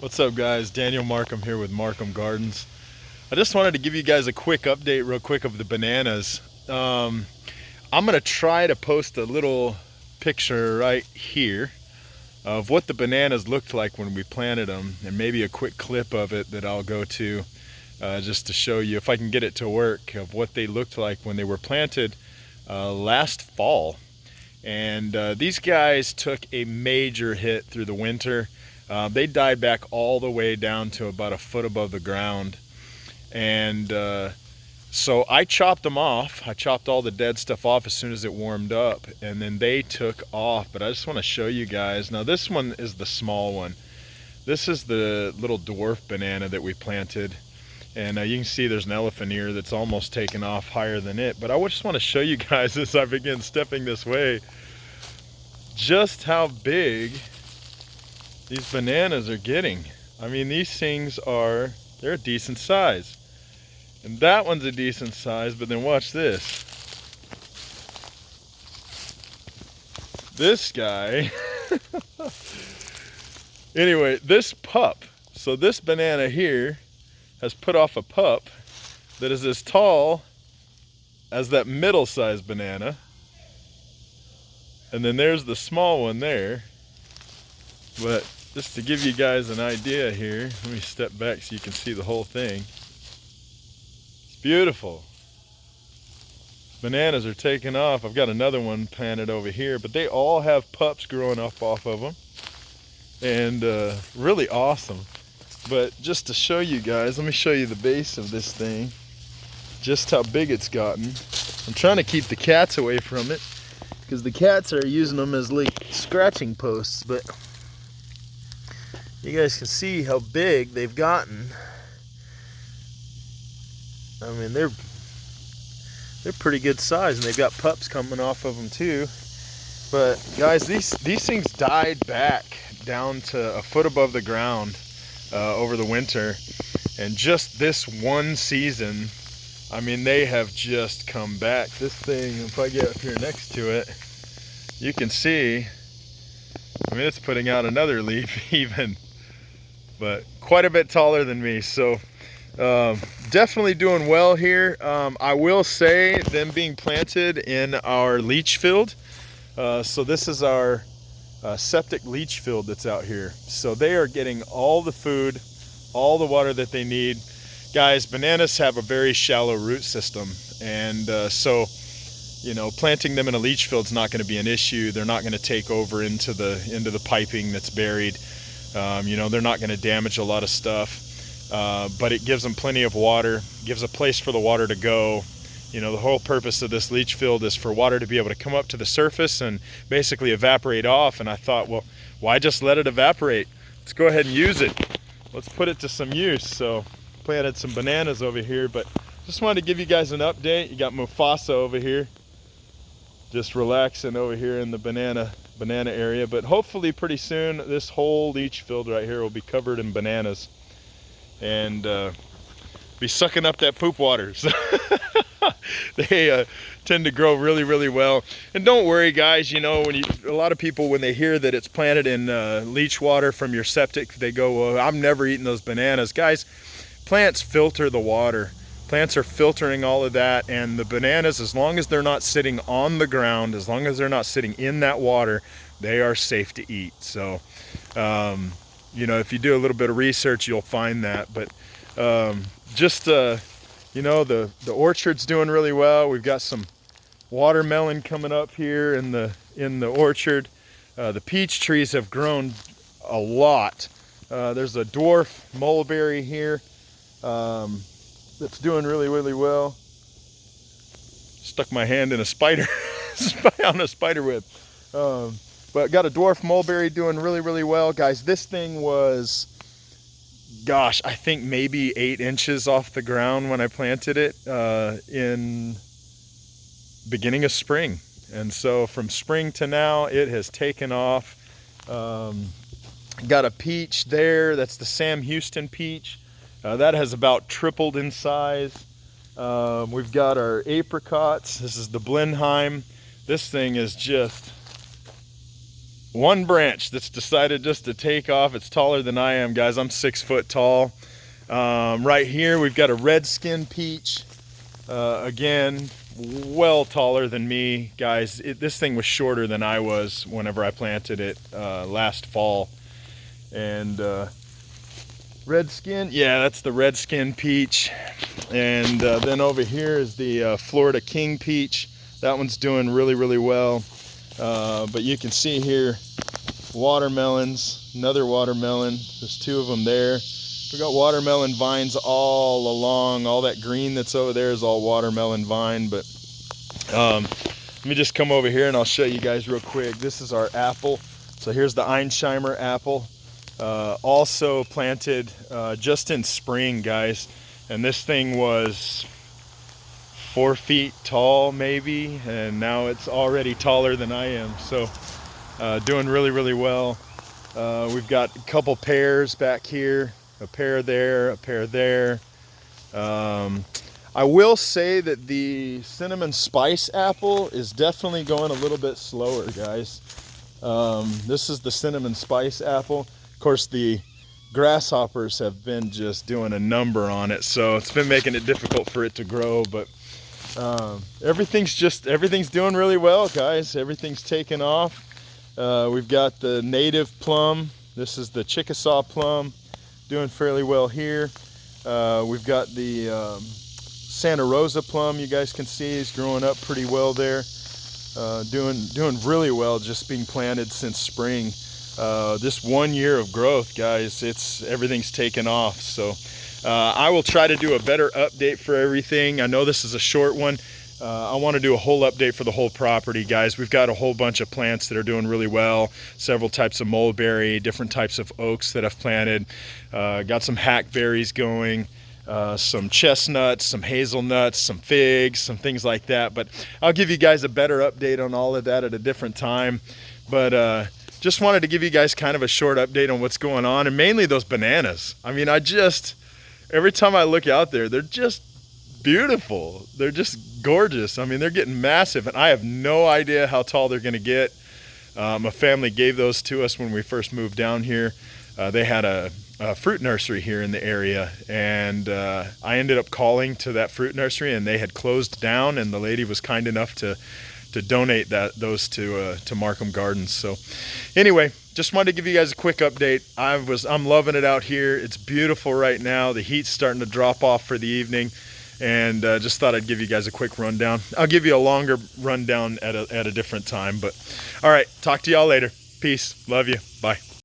What's up, guys? Daniel Markham here with Markham Gardens. I just wanted to give you guys a quick update real quick of the bananas. I'm gonna try to post a little picture right here of what the bananas looked like when we planted them, and maybe a quick clip of it that I'll go to just to show you, if I can get it to work, of what they looked like when they were planted last fall. And these guys took a major hit through the winter. They died back all the way down to about a foot above the ground. And so I chopped them off. I chopped all the dead stuff off as soon as it warmed up, and then they took off. But I just want to show you guys. Now this one is the small one. This is the little dwarf banana that we planted. And you can see there's an elephant ear that's almost taken off higher than it. But I just want to show you guys as I begin stepping this way, just how big these bananas are getting. I mean, these things they're a decent size. And that one's a decent size, but then watch this. This guy, anyway, this pup, so this banana here has put off a pup that is as tall as that middle-sized banana. And then there's the small one there. But just to give you guys an idea here, let me step back so you can see the whole thing. It's beautiful. Bananas are taking off. I've got another one planted over here, but they all have pups growing up off of them. And really awesome. But just to show you guys, let me show you the base of this thing. Just how big it's gotten. I'm trying to keep the cats away from it, because the cats are using them as like scratching posts, but you guys can see how big they've gotten. I mean, they're pretty good size, and they've got pups coming off of them too. But guys, these things died back down to a foot above the ground over the winter, and just this one season, I mean, they have just come back. This thing, if I get up here next to it, you can see, I mean, it's putting out another leaf even, but quite a bit taller than me. So definitely doing well here. I will say, them being planted in our leach field. So this is our septic leach field that's out here. So they are getting all the food, all the water that they need. Guys, bananas have a very shallow root system, and so, you know, planting them in a leach field is not going to be an issue. They're not going to take over into the piping that's buried. You know, they're not going to damage a lot of stuff, but it gives them plenty of water, gives a place for the water to go. You know, the whole purpose of this leach field is for water to be able to come up to the surface and basically evaporate off. And I thought, well, why just let it evaporate? Let's go ahead and use it. Let's put it to some use. So planted some bananas over here, but just wanted to give you guys an update. You got Mufasa over here, just relaxing over here in the banana area. But hopefully pretty soon this whole leach field right here will be covered in bananas and be sucking up that poop water. They tend to grow really, really well. And don't worry, guys, you know, a lot of people, when they hear that it's planted in leach water from your septic, they go, well, I'm never eating those bananas. Guys, plants filter the water. Plants are filtering all of that, and the bananas, as long as they're not sitting on the ground, as long as they're not sitting in that water, they are safe to eat. So, you know, if you do a little bit of research, you'll find that. But you know, the orchard's doing really well. We've got some watermelon coming up here in the orchard. The peach trees have grown a lot. There's a dwarf mulberry here that's doing really, really well. Stuck my hand in a spider on a spider web. But got a dwarf mulberry doing really, really well. Guys, this thing was, gosh, I think maybe 8 inches off the ground when I planted it in beginning of spring. And so from spring to now, it has taken off. Got a peach there. That's the Sam Houston peach. That has about tripled in size. We've got our apricots. This is the Blenheim. This thing is just one branch that's decided just to take off. It's taller than I am, guys. I'm 6 foot tall. Right here we've got a red skin peach. Again, well taller than me, guys. This thing was shorter than I was whenever I planted it last fall. And red skin, yeah, that's the red skin peach. And then over here is the Florida King peach. That one's doing really, really well. But you can see here, watermelons, another watermelon. There's 2 of them there. We got watermelon vines all along. All that green that's over there is all watermelon vine. But let me just come over here and I'll show you guys real quick. This is our apple. So here's the Einsheimer apple. Also planted just in spring, guys. And this thing was 4 feet tall maybe, and now it's already taller than I am. So doing really, really well. We've got a couple pears back here. A pear there, a pear there. I will say that the cinnamon spice apple is definitely going a little bit slower, guys. This is the cinnamon spice apple. Of course, the grasshoppers have been just doing a number on it, so it's been making it difficult for it to grow. But everything's doing really well, guys. Everything's taken off. We've got the native plum. This is the Chickasaw plum. Doing fairly well here. We've got the Santa Rosa plum. You guys can see is growing up pretty well there. Doing really well, just being planted since spring. This 1 year of growth, guys, everything's taken off. So I will try to do a better update for everything. I know this is a short one. I want to do a whole update for the whole property, guys. We've got a whole bunch of plants that are doing really well. Several types of mulberry, different types of oaks that I've planted. Got some hackberries going, some chestnuts, some hazelnuts, some figs, some things like that. But I'll give you guys a better update on all of that at a different time. But just wanted to give you guys kind of a short update on what's going on, and mainly those bananas. I mean, every time I look out there, they're just beautiful. They're just gorgeous. I mean, they're getting massive, and I have no idea how tall they're going to get. A family gave those to us when we first moved down here. They had a fruit nursery here in the area, and I ended up calling to that fruit nursery, and they had closed down, and the lady was kind enough to donate those to Markham Gardens. So anyway, just wanted to give you guys a quick update. I'm loving it out here. It's beautiful right now. The heat's starting to drop off for the evening. And just thought I'd give you guys a quick rundown. I'll give you a longer rundown at a different time. But all right, talk to y'all later. Peace. Love you. Bye.